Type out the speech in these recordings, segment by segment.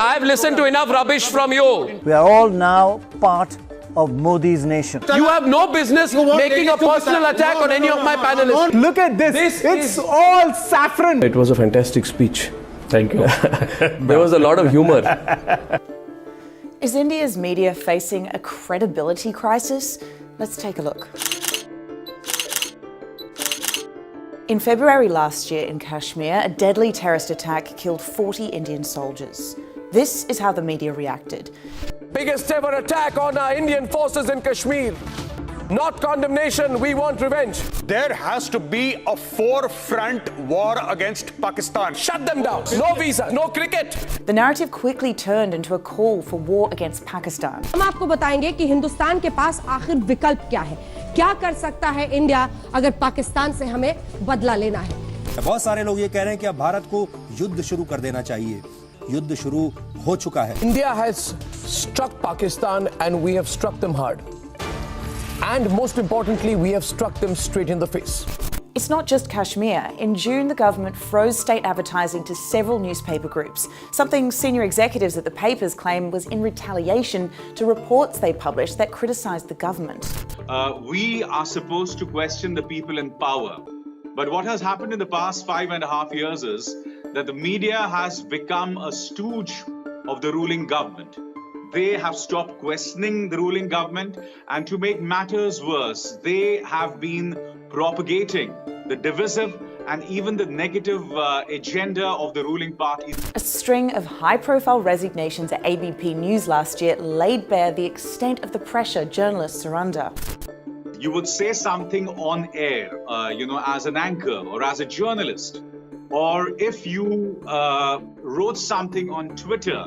I've listened to enough rubbish from you. We are all now part of Modi's nation. You have no business making a personal attack on any of my panelists. Look at this. It's all saffron. It was a fantastic speech. Thank you. There was a lot of humor. Is India's media facing a credibility crisis? Let's take a look. In February last year in Kashmir, a deadly terrorist attack killed 40 Indian soldiers. This is how the media reacted. Biggest ever attack on our Indian forces in Kashmir. Not condemnation, we want revenge. There has to be a four-front war against Pakistan. Shut them down. No visa, no cricket. The narrative quickly turned into a call for war against Pakistan. हम आपको बताएंगे कि हिंदुस्तान के पास आखिर विकल्प क्या है, क्या कर सकता है इंडिया अगर पाकिस्तान से हमें बदला लेना है। बहुत सारे लोग ये कह रहे हैं कि अब भारत को युद्ध शुरू कर देना चाहिए। युद्ध शुरू हो चुका है। India has struck Pakistan and we have struck them hard. And most importantly, we have struck them straight in the face. It's not just Kashmir. In June, the government froze state advertising to several newspaper groups, something senior executives at the papers claim was in retaliation to reports they published that criticised the government. We are supposed to question the people in power. But what has happened in the past 5.5 years is that the media has become a stooge of the ruling government. They have stopped questioning the ruling government, and to make matters worse, they have been propagating the divisive and even the negative agenda of the ruling party. A string of high-profile resignations at ABP News last year laid bare the extent of the pressure journalists are under. You would say something on air, as an anchor or as a journalist, or if you wrote something on Twitter,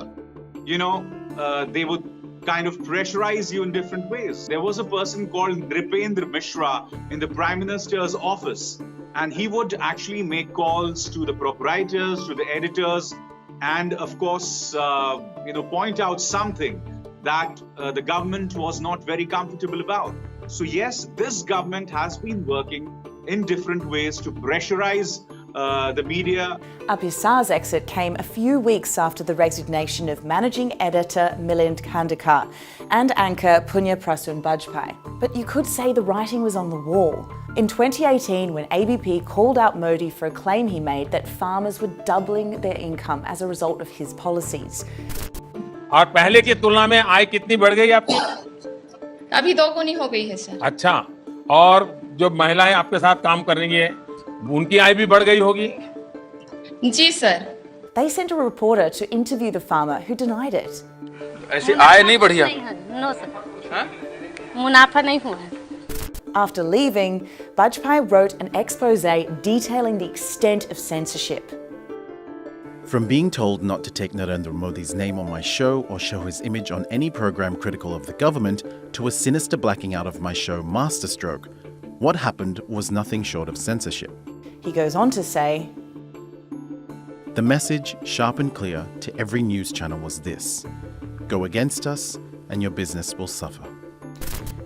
they would kind of pressurize you in different ways. There was a person called Nripendra Mishra in the Prime Minister's office, and he would actually make calls to the proprietors, to the editors, and of course, point out something that the government was not very comfortable about. So yes, this government has been working in different ways to pressurize the media. Apisar's exit came a few weeks after the resignation of managing editor Milind Khandekar and anchor Punya Prasoon Bajpai. But you could say the writing was on the wall. In 2018, when ABP called out Modi for a claim he made that farmers were doubling their income as a result of his policies. और पहले की तुलना में आय कितनी बढ़ गई आपकी? अभी 2 गुनी हो गई है सर। अच्छा, और जो महिलाएं आपके साथ काम कर रही हैं, उनकी आय भी बढ़ गई होगी? जी sir. They sent a reporter to interview the farmer who denied it. ऐसी आय नहीं बढ़ी है? No sir. मुनाफा नहीं हुआ है। After leaving, Bajpai wrote an expose detailing the extent of censorship. From being told not to take Narendra Modi's name on my show or show his image on any program critical of the government, to a sinister blacking out of my show Masterstroke, what happened was nothing short of censorship. He goes on to say, the message, sharp and clear, to every news channel was this: go against us and your business will suffer.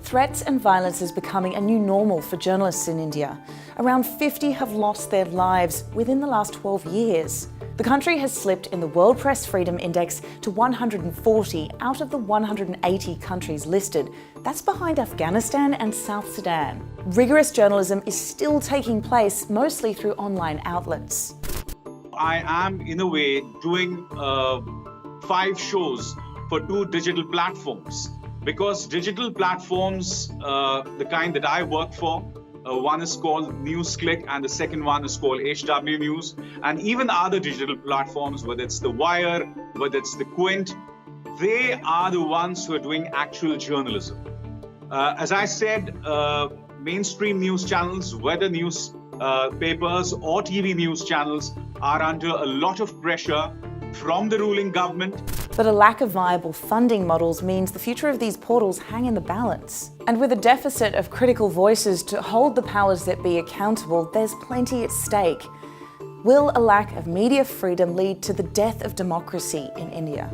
Threats and violence is becoming a new normal for journalists in India. Around 50 have lost their lives within the last 12 years. The country has slipped in the World Press Freedom Index to 140 out of the 180 countries listed. That's behind Afghanistan and South Sudan. Rigorous journalism is still taking place, mostly through online outlets. I am, in a way, doing 5 shows for 2 digital platforms. Because digital platforms, the kind that I work for, one is called NewsClick and the second one is called HW News, and even other digital platforms, whether it's The Wire, whether it's The Quint, they are the ones who are doing actual journalism. As I said, mainstream news channels, whether news papers or TV news channels, are under a lot of pressure from the ruling government. But a lack of viable funding models means the future of these portals hang in the balance. And with a deficit of critical voices to hold the powers that be accountable, there's plenty at stake. Will a lack of media freedom lead to the death of democracy in India?